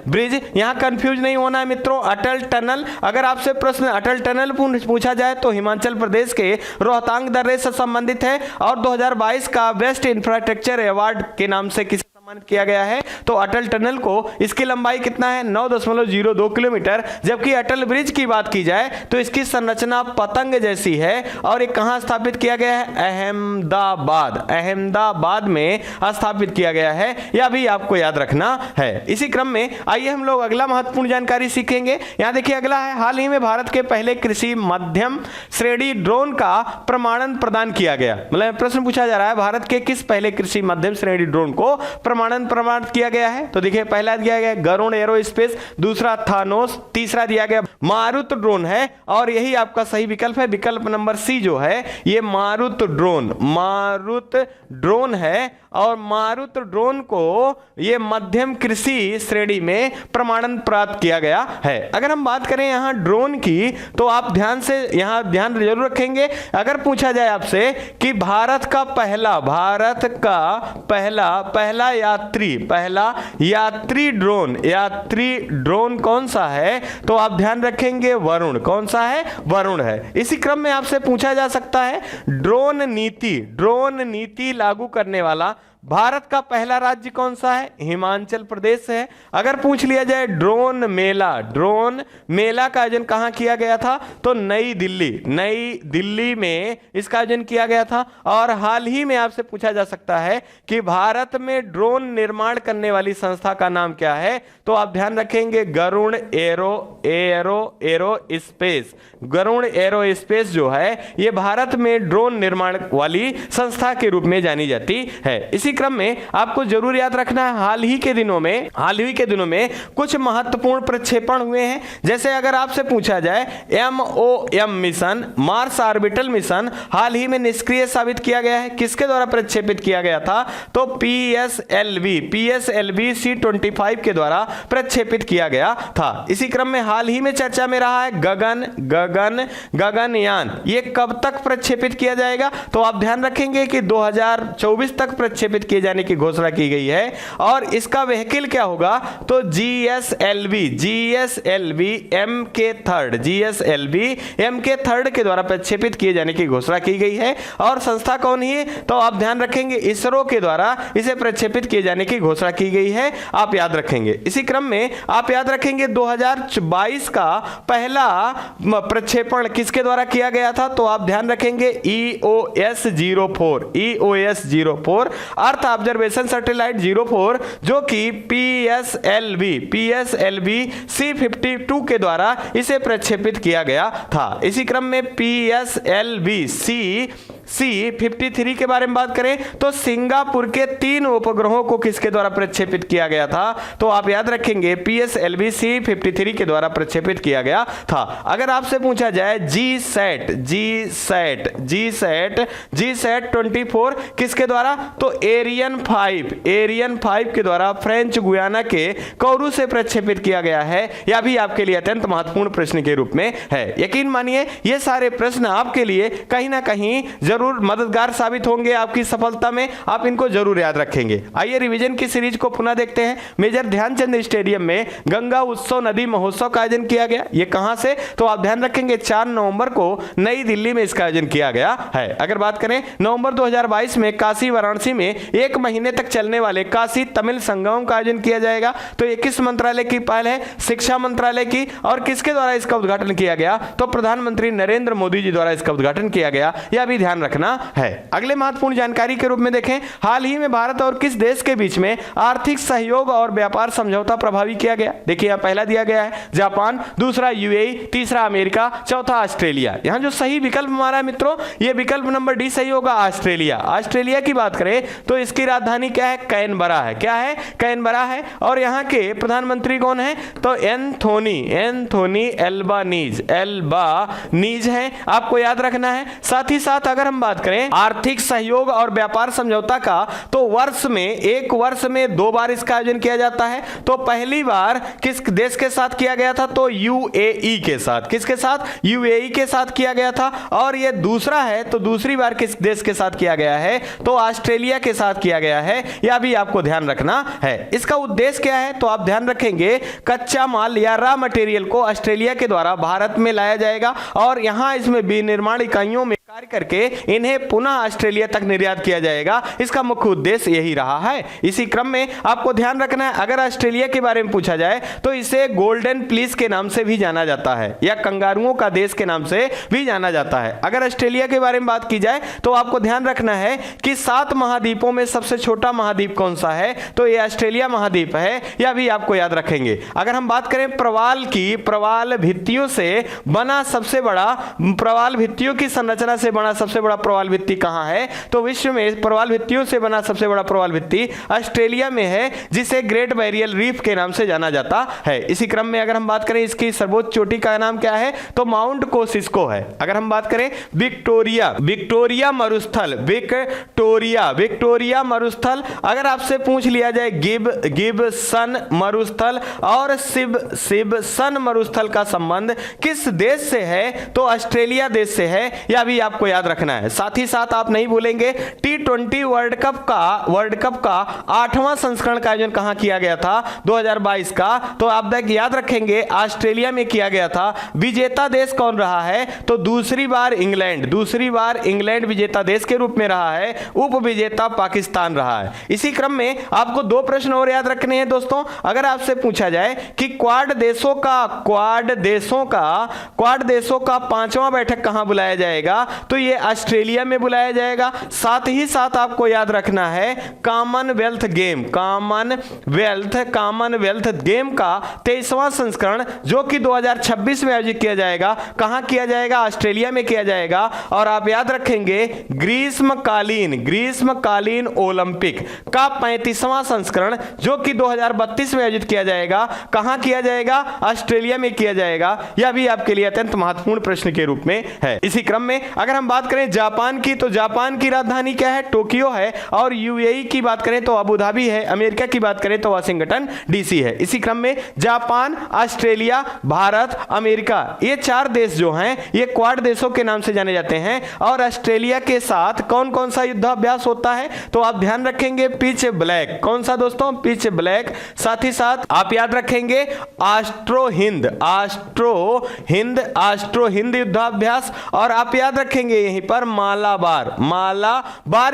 ब्रिज, यहां कंफ्यूज नहीं होना है मित्रों। अटल टनल, अगर आपसे प्रश्न अटल टनल पूछा जाए तो हिमाचल प्रदेश के रोहतांग दर्रे से संबंधित है और 2022 का बेस्ट इंफ्रास्ट्रक्चर अवार्ड के नाम से किसे सम्मानित किया गया है? तो अटल टनल को। इसकी लंबाई कितना है? 9.02 किलोमीटर। जबकि अटल ब्रिज की बात की जाए तो इसकी संरचना पतंग जैसी है और ये कहां स्थापित किया गया है? अहमदाबाद में स्थापित किया गया है। यह भी आपको याद रखना है। इसी क्रम में आइए हम लोग अगला महत्वपूर्ण जानकारी सीखेंगे। यहां देखिए अगला है, हाल ही में भारत के पहले कृषि मध्यम श्रेणी ड्रोन का प्रमाणन प्रदान किया गया। मतलब प्रश्न पूछा जा रहा है भारत के किस पहले कृषि मध्यम श्रेणी ड्रोन को प्रमाणित किया गया है? तो देखिए पहला दिया गया गरुण एरोस्पेस, दूसरा थानोस, तीसरा दिया गया मारुत ड्रोन है और यही आपका सही विकल्प है। विकल्प नंबर सी जो है ये मारुत ड्रोन है और मारुत ड्रोन को ये मध्यम कृषि श्रेणी में प्रमाणन प्राप्त किया गया है। अगर हम बात करें यहां ड्रोन की तो आप ध्यान जरूर रखेंगे। अगर पूछा जाए आपसे कि भारत का पहला यात्री ड्रोन कौन सा है? तो आप ध्यान रखेंगे वरुण। कौन सा है? वरुण है। इसी क्रम में आपसे पूछा जा सकता है ड्रोन नीति लागू करने वाला भारत का पहला राज्य कौन सा है? हिमाचल प्रदेश है। अगर पूछ लिया जाए ड्रोन मेला का आयोजन कहां किया गया था? तो नई दिल्ली में इसका आयोजन किया गया था। और हाल ही में आपसे पूछा जा सकता है कि भारत में ड्रोन निर्माण करने वाली संस्था का नाम क्या है? तो आप ध्यान रखेंगे गरुण एरोस्पेस जो है ये भारत में ड्रोन निर्माण वाली संस्था के रूप में जानी जाती है। इसी क्रम में आपको जरूर याद रखना है हाल ही के दिनों में कुछ महत्वपूर्ण प्रक्षेपण हुए हैं। जैसे अगर आपसे पूछा जाए MOM mission, Mars orbital mission हाल ही में निष्क्रिय साबित किया गया है। किसके द्वारा प्रक्षेपित किया गया था? तो PSLV C-25 के द्वारा प्रक्षेपित किया गया था। इसी क्रम में हाल ही में चर्चा में रहा है गगनयान, ये कब तक प्रक्षेपित किया जाएगा? तो आप ध्यान रखेंगे कि 2024 तक प्रक्षेपित किए जाने की घोषणा की गई है। और इसका व्हीकल क्या होगा? तो GSLV MK3 के द्वारा प्रक्षेपित किए जाने की घोषणा की गई है। और संस्था कौन है? तो आप ध्यान रखेंगे इसरो के द्वारा इसे प्रक्षेपित किए जाने की घोषणा की गई है, आप याद रखेंगे। इसी क्रम में आप याद रखेंगे 2022 का पहला प्रक्षेपण किसके द्वारा किया गया था? तो आप ध्यान रखेंगे EOS 04 अर्थ ऑब्जर्वेशन सैटेलाइट 04, जो कि PSLV C52 के द्वारा इसे प्रक्षेपित किया गया था। इसी क्रम में PSLV C53 के बारे में बात करें तो सिंगापुर के 3 उपग्रहों को किसके द्वारा प्रक्षेपित किया गया था? तो आप याद रखेंगे PSLV C53 के द्वारा प्रक्षेपित किया गया था। अगर आपसे पूछा जाए GSAT 24 किसके द्वारा? तो एरियन 5 के द्वारा फ्रेंच गुयाना के कोरू से प्रक्षेपित किया गया है। यह भी आपके लिए अत्यंत महत्वपूर्ण प्रश्न के रूप में है। यकीन मानिए ये सारे प्रश्न आपके लिए कहीं ना कहीं जरूर मददगार साबित होंगे आपकी सफलता में, आप इनको जरूर याद रखेंगे। आइए रिवीजन की सीरीज को पुनः देखते हैं। मेजर ध्यानचंद स्टेडियम में गंगा उत्सव नदी महोत्सव का आयोजन किया गया। ये कहां से? तो आप ध्यान रखेंगे 4 नवंबर को नई दिल्ली में इसका आयोजन किया गया है। अगर बात करें नवंबर 2022 में काशी वाराणसी में 1 महीने तक चलने वाले काशी तमिल संगम का आयोजन किया जाएगा। तो ये किस मंत्रालय की पहल है? शिक्षा मंत्रालय की। और किसके द्वारा इसका उद्घाटन किया गया? तो प्रधानमंत्री नरेंद्र मोदी जी द्वारा इसका उद्घाटन किया गया। यह भी ध्यान रखना है। अगले महत्वपूर्ण जानकारी के रूप में देखें, हाल ही में भारत और किस देश के बीच में आर्थिक सहयोग और व्यापार समझौता प्रभावी किया गया? देखिए यहां पहला दिया गया है जापान, दूसरा UAE, तीसरा अमेरिका, चौथा ऑस्ट्रेलिया। यहां जो सही विकल्प हमारा है मित्रों, यह विकल्प नंबर डी सही होगा, ऑस्ट्रेलिया। ऑस्ट्रेलिया की बात करें तो इसकी राजधानी क्या है? कैनबरा है। क्या है? कैनबरा है। और यहां के प्रधानमंत्री कौन है? तो एंथोनी एल्बानीज है, आपको याद रखना है। साथ ही साथ अगर हम बात करें आर्थिक सहयोग और व्यापार समझौता का, तो एक वर्ष में 2 बार इसका आयोजन किया जाता है। तो पहली बार किस देश के साथ किया गया था? तो UAE के साथ। किसके साथ? UAE के साथ किया गया था। और यह दूसरा है, तो दूसरी बार किस देश के साथ किया गया है? तो ऑस्ट्रेलिया के साथ किया गया है। यह भी आपको ध्यान रखना है। इसका उद्देश्य क्या है? तो आप ध्यान रखेंगे कच्चा माल या रॉ मटेरियल को ऑस्ट्रेलिया के द्वारा भारत में लाया जाएगा और यहां इसमें विनिर्माण इकाइयों में कार्य करके इन्हें पुनः ऑस्ट्रेलिया तक निर्यात किया जाएगा। इसका मुख्य उद्देश्य यही रहा है। इसी क्रम में आपको ध्यान रखना है, अगर ऑस्ट्रेलिया के बारे में पूछा जाए तो इसे गोल्डन प्लीस के नाम से भी जाना जाता है या कंगारुओं का देश के नाम से भी जाना जाता है। अगर ऑस्ट्रेलिया के बारे में बात की जाए तो आपको ध्यान रखना है कि 7 महाद्वीपों में सबसे छोटा महाद्वीप कौन सा है? तो यह ऑस्ट्रेलिया महाद्वीप है। यह भी आपको याद रखेंगे। अगर हम बात करें प्रवाल भित्तियों से बना सबसे बड़ा, प्रवाल भित्तियों की संरचना से बना सबसे बड़ा प्रवाल भित्ति कहां है? तो विश्व में प्रवाल भित्तियों से बना सबसे बड़ा प्रवाल भित्ति ऑस्ट्रेलिया में है, जिसे ग्रेट बैरियर रीफ के नाम से जाना जाता है। इसी क्रम में अगर हम बात करें इसकी सर्वोच्च चोटी का नाम क्या है? तो माउंट कोसिस्को है। अगर हम बात करें विक्टोरिया मरुस्थल, अगर आपसे पूछ लिया जाए गिब्सन मरुस्थल और सिबसन मरुस्थल का संबंध किस देश से है? तो ऑस्ट्रेलिया देश से है। यह भी आपको याद रखना है। साथ ही साथ आप नहीं भूलेंगे T20 वर्ल्ड कप का 8वां संस्करण का आयोजन कहां किया गया था? 2022 का। तो आप याद रखेंगे ऑस्ट्रेलिया में किया गया था। विजेता देश कौन रहा है? तो दूसरी बार इंग्लैंड विजेता देश के रूप में रहा है। उप विजेता पाकिस्तान रहा है। इसी क्रम में आपको 2 प्रश्न और याद रखने हैं दोस्तों। अगर आपसे पूछा जाए कि क्वाड देशों का 5वां बैठक कहां बुलाया जाएगा? तो यह ऑस्ट्रेलिया में बुलाया जाएगा। साथ ही साथ आपको याद रखना है कॉमनवेल्थ गेम का 23वां संस्करण जो कि 2026 में आयोजित किया जाएगा। कहां किया जाएगा? ऑस्ट्रेलिया में किया जाएगा। और आप याद रखेंगे ग्रीष्मकालीन ओलंपिक का 35वां संस्करण जो कि 2032 में आयोजित किया जाएगा। कहां किया जाएगा? ऑस्ट्रेलिया में किया जाएगा। यह भी आपके लिए अत्यंत महत्वपूर्ण प्रश्न के रूप में है। इसी क्रम में अगर हम बात करें जापान की, तो जापान की राजधानी क्या है? टोक्यो है। और यूएई की बात करें तो अबू धाबी है। अमेरिका की बात करें तो वाशिंगटन डीसी है। इसी क्रम में जापान, ऑस्ट्रेलिया, भारत, अमेरिका, ये 4 देश जो हैं ये क्वाड देशों के नाम से जाने जाते हैं। और ऑस्ट्रेलिया के साथ कौन कौन सा युद्धाभ्यास होता है? तो आप ध्यान रखेंगे पिच ब्लैक। कौन सा दोस्तों? Pitch black. साथ ही साथ आप याद रखेंगे ऑस्ट्रो हिंद, ऑस्ट्रो हिंद युद्धाभ्यास। और आप याद रखेंगे यहीं पर मालाबार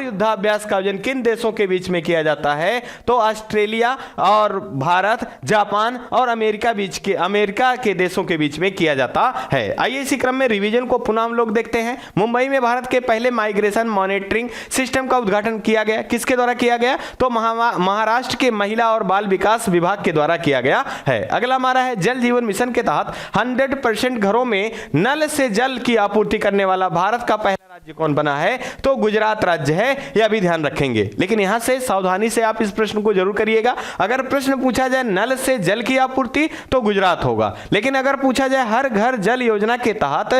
युद्धाभ्यास का आयोजन किन देशों के बीच में किया जाता है? तो ऑस्ट्रेलिया और भारत, जापान और अमेरिका के देशों के बीच में किया जाता है। आइए इसी क्रम में रिवीजन को पुनः हम लोग देखते हैं। मुंबई में भारत के पहले माइग्रेशन मॉनिटरिंग सिस्टम का उद्घाटन किया गया। किसके द्वारा किया गया? तो महाराष्ट्र के महिला और बाल विकास विभाग के द्वारा किया गया है। अगला हमारा है जल जीवन मिशन के तहत 100% घरों में नल से जल की आपूर्ति करने वाला भारत का पहला राज्य कौन बना है? तो गुजरात राज्य है। यह भी ध्यान रखेंगे। लेकिन यहां से सावधानी से आप इस प्रश्न को जरूर करिएगा। अगर प्रश्न पूछा जाए नल से जल की आपूर्ति तो गुजरात होगा। लेकिन अगर पूछा जाए हर घर जल योजना के तहत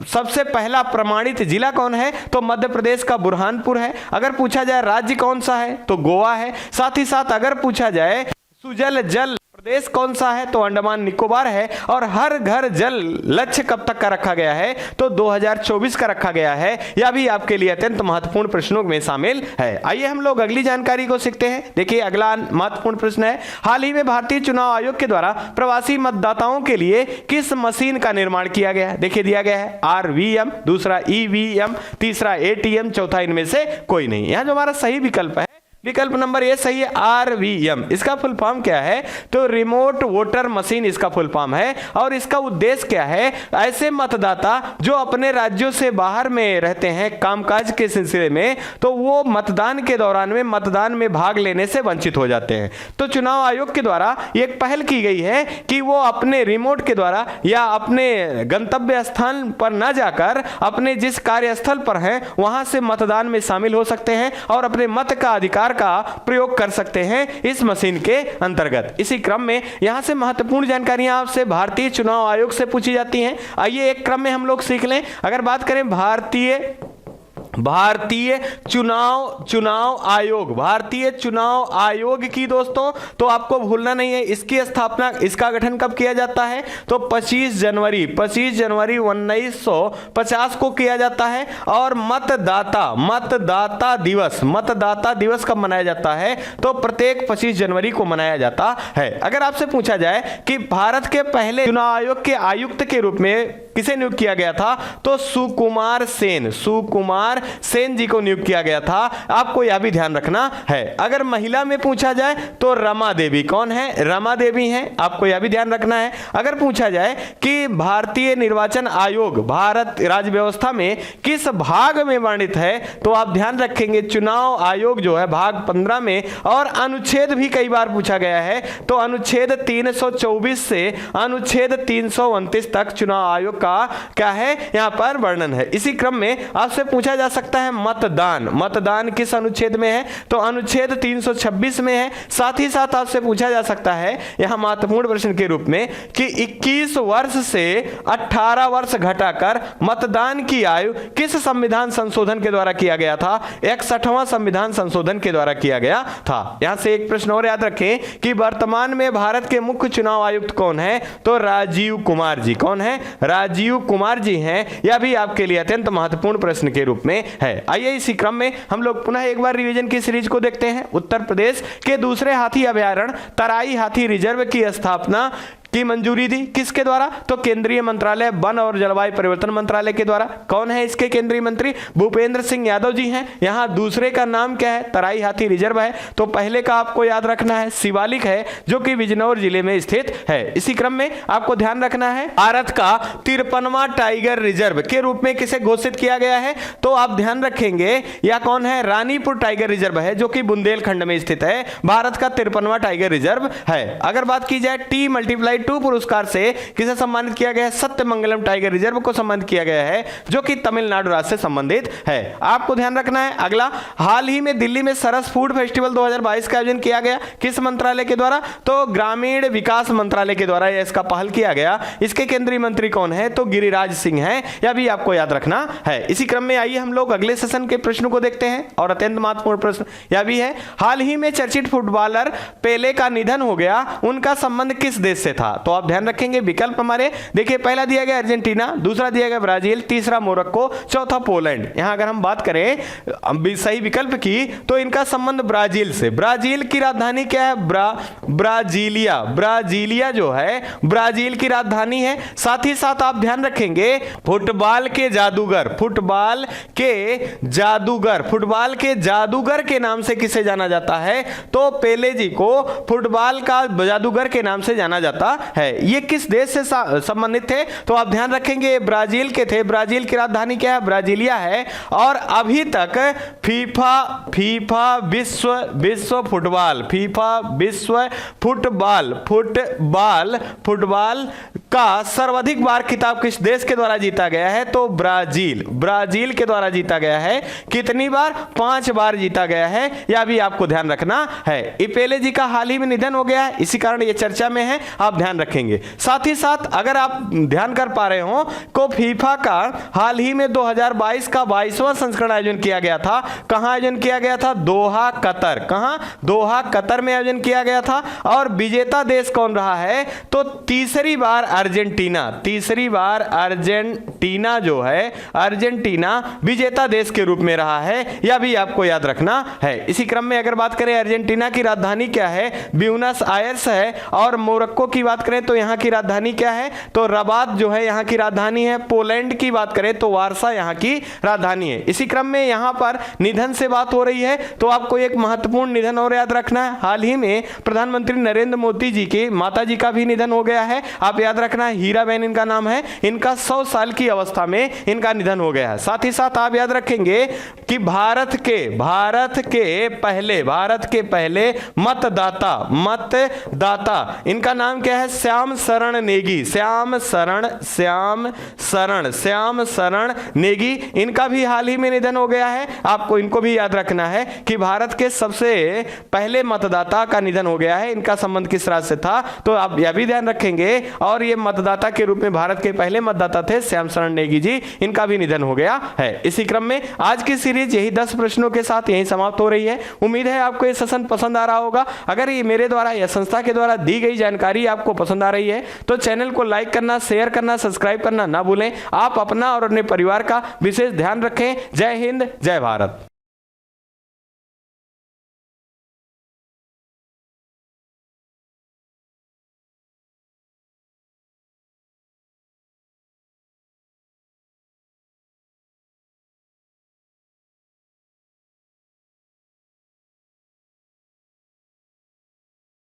सबसे पहला प्रमाणित जिला कौन है? तो मध्य प्रदेश का बुरहानपुर है। अगर पूछा जाए राज्य कौन सा है? तो गोवा है। साथ ही साथ अगर पूछा जाए सुजल जल प्रदेश कौन सा है? तो अंडमान निकोबार है। और हर घर जल लक्ष्य कब तक का रखा गया है? तो 2024 का रखा गया है। यह भी आपके लिए अत्यंत महत्वपूर्ण प्रश्नों में शामिल है। आइए हम लोग अगली जानकारी को सीखते हैं। देखिए अगला महत्वपूर्ण प्रश्न है, हाल ही में भारतीय चुनाव आयोग के द्वारा प्रवासी मतदाताओं के लिए किस मशीन का निर्माण किया गया है? देखिए दिया गया है RVM, दूसरा EVM, तीसरा ATM, चौथा इनमें से कोई नहीं। यहां जो हमारा सही विकल्प है, विकल्प नंबर ए सही है, RVM। इसका फुल फॉर्म क्या है? तो रिमोट वोटर मशीन इसका फुल फॉर्म है। और इसका उद्देश्य क्या है? ऐसे मतदाता जो अपने राज्यों से बाहर में रहते हैं कामकाज के सिलसिले में, तो वो मतदान के दौरान में मतदान में भाग लेने से वंचित हो जाते हैं। तो चुनाव आयोग के द्वारा एक पहल की गई है कि वो अपने रिमोट के द्वारा या अपने गंतव्य स्थान पर न जाकर अपने जिस कार्यस्थल पर हैं वहां से मतदान में शामिल हो सकते हैं और अपने मत का अधिकार का प्रयोग कर सकते हैं इस मशीन के अंतर्गत। इसी क्रम में यहां से महत्वपूर्ण जानकारियां आपसे भारतीय चुनाव आयोग से पूछी जाती हैं। आइए एक क्रम में हम लोग सीख लें। अगर बात करें भारतीय चुनाव आयोग की दोस्तों, तो आपको भूलना नहीं है इसकी स्थापना, इसका गठन कब किया जाता है? तो 25 जनवरी 1950 को किया जाता है। और मतदाता दिवस कब मनाया जाता है? तो प्रत्येक 25 जनवरी को मनाया जाता है। अगर आपसे पूछा जाए कि भारत के पहले चुनाव आयोग के आयुक्त के रूप में किसे नियुक्त किया गया था? तो सुकुमार सेन जी को नियुक्त किया गया था। आपको यह भी ध्यान रखना है। अगर महिला में पूछा जाए तो रमा देवी, कौन है? रमा देवी हैं। आपको यह भी ध्यान रखना है। अगर पूछा जाए कि भारतीय निर्वाचन आयोग भारत राज्य व्यवस्था में किस भाग में वर्णित है, तो आप ध्यान रखेंगे चुनाव आयोग जो है भाग 15 में। और अनुच्छेद भी कई बार पूछा गया है, तो अनुच्छेद 324 से अनुच्छेद 329 तक चुनाव आयोग का क्या है यहां पर वर्णन है। इसी क्रम में आपसे पूछा जा सकता है मतदान किस अनुच्छेद में है? तो अनुच्छेद 326 में है। साथ ही साथ आपसे पूछा जा सकता है यहां महत्वपूर्ण प्रश्न के रूप में कि 21 वर्ष से 18 वर्ष घटाकर मतदान की आयु किस संविधान संशोधन के द्वारा किया गया था? 61वां संविधान संशोधन के द्वारा किया गया था। यहां से एक प्रश्न और याद रखें कि वर्तमान में भारत के मुख्य चुनाव आयुक्त कौन है? तो राजीव कुमार जी। कौन है? राजीव कुमार जी हैं। यह भी आपके लिए अत्यंत महत्वपूर्ण प्रश्न के रूप में है। आइए इसी क्रम में हम लोग पुनः एक बार रिवीजन की सीरीज को देखते हैं। उत्तर प्रदेश के दूसरे हाथी अभयारण्य तराई हाथी रिजर्व की स्थापना की मंजूरी दी किसके द्वारा? तो केंद्रीय मंत्रालय वन और जलवायु परिवर्तन मंत्रालय के द्वारा। कौन है इसके केंद्रीय मंत्री? भूपेंद्र सिंह यादव जी हैं। यहां दूसरे का नाम क्या है? तराई हाथी रिजर्व है। तो पहले का आपको याद रखना है शिवालिक है, जो कि बिजनौर जिले में स्थित है। इसी क्रम में आपको ध्यान रखना है भारत का 53वां टाइगर रिजर्व के रूप में किसे घोषित किया गया है? तो आप ध्यान रखेंगे यह कौन है? रानीपुर टाइगर रिजर्व है, जो कि बुंदेलखंड में स्थित है। भारत का 53वां टाइगर रिजर्व है। अगर बात की जाए T × PI2 पुरस्कार से किसे सम्मानित किया गया है? सत्यमंगलम टाइगर रिजर्व को सम्मानित किया गया है, जो कि तमिलनाडु राज्य से संबंधित है। आपको ध्यान रखना है। अगला, हाल ही में दिल्ली में सरस फूड फेस्टिवल 2022 का आयोजन किया गया, किस मंत्रालय के द्वारा? तो ग्रामीण विकास मंत्रालय के द्वारा इसका पहल किया गया। इसके केंद्रीय मंत्री कौन है? तो गिरिराज सिंह हैं, यह भी आपको याद रखना है। इसी क्रम में आइए हम लोग अगले सेशन के प्रश्न को देखते हैं, और अत्यंत महत्वपूर्ण प्रश्न यह भी है, हाल ही में चर्चित फुटबॉलर पेले का निधन हो गया, उनका संबंध किस देश से था? तो आप ध्यान रखेंगे विकल्प हमारे, देखिए पहला दिया गया अर्जेंटीना, दूसरा दिया गया ब्राजील, तीसरा मोरक्को, चौथा पोलैंड। यहां अगर हम बात करें सही विकल्प की, तो इनका संबंध ब्राजील से। ब्राजील की राजधानी क्या है? ब्राजीलिया। ब्राजीलिया जो है ब्राजील की राजधानी है। साथ ही साथ आप ध्यान रखेंगे, फुटबॉल के जादूगर, फुटबॉल के जादूगर के नाम से किसे जाना जाता है? तो पेले जी को फुटबॉल का जादूगर के नाम से जाना जाता है। ये किस देश से संबंधित थे? तो आप ध्यान रखेंगे मुल्क के थे। ब्राजील की राजधानी क्या है? ब्राजीलिया है। और अभी तक फीफा विश्व फुटबॉल का सर्वाधिक बार खिताब किस देश के द्वारा जीता गया है? तो ब्राजील के द्वारा जीता गया है। कितनी बार? 5 बार जीता गया है, यह भी आपको ध्यान रखना है। पेले जी का हाल ही में निधन हो गया है, इसी कारण यह चर्चा में है, आप ध्यान रखेंगे। साथ ही साथ अगर आप ध्यान कर पा रहे हो, को फीफा का हाल ही में 2022 का 22वां संस्करण आयोजन किया गया था। कहां आयोजन किया गया था? दोहा, कतर। कहां? दोहा, कतर में आयोजन किया गया था। और विजेता देश कौन रहा है? तो तीसरी बार अर्जेंटीना जो है, अर्जेंटीना विजेता देश के रूप में रहा है, यह भी आपको याद रखना है। इसी क्रम में अगर बात करें अर्जेंटीना की राजधानी क्या है? ब्यूनस आयर्स है। और मोरक्को की बात करें तो यहां की राजधानी क्या है? तो रबात जो है यहां की राजधानी है। पोलैंड की बात करें तो वारसा यहां की राजधानी है। इसी क्रम में यहां पर निधन से बात हो रही है, तो आपको एक महत्वपूर्ण निधन और याद रखना है। हाल ही में प्रधानमंत्री नरेंद्र मोदी जी की माता जी का भी निधन हो गया है, आप याद रखना है। हीराबेन इनका नाम है। इनका 100 साल की अवस्था में इनका निधन हो गया है। साथ ही साथ आप याद रखेंगे कि भारत के पहले मतदाता इनका नाम क्या है? श्याम शरण नेगी। इनका भी हाल ही में निधन हो गया है। आपको इनको भी याद रखना है कि भारत के सबसे पहले मतदाता का निधन हो गया है। इनका संबंध किस राज्य से था? तो आप यह भी ध्यान रखेंगे। और ये मतदाता के रूप में भारत के पहले मतदाता थे श्याम शरण नेगी जी, इनका भी निधन हो गया है। इसी क्रम में आज की सीरीज यही 10 प्रश्नों के साथ यही समाप्त हो रही है। उम्मीद है आपको ये सेशन पसंद आ रहा होगा। अगर ये मेरे द्वारा या संस्था के द्वारा दी गई जानकारी आपको पसंद आ रही है, तो चैनल को लाइक करना, शेयर करना, सब्सक्राइब करना ना भूलें। आप अपना और अपने परिवार का विशेष ध्यान रखें। जय हिंद, जय भारत।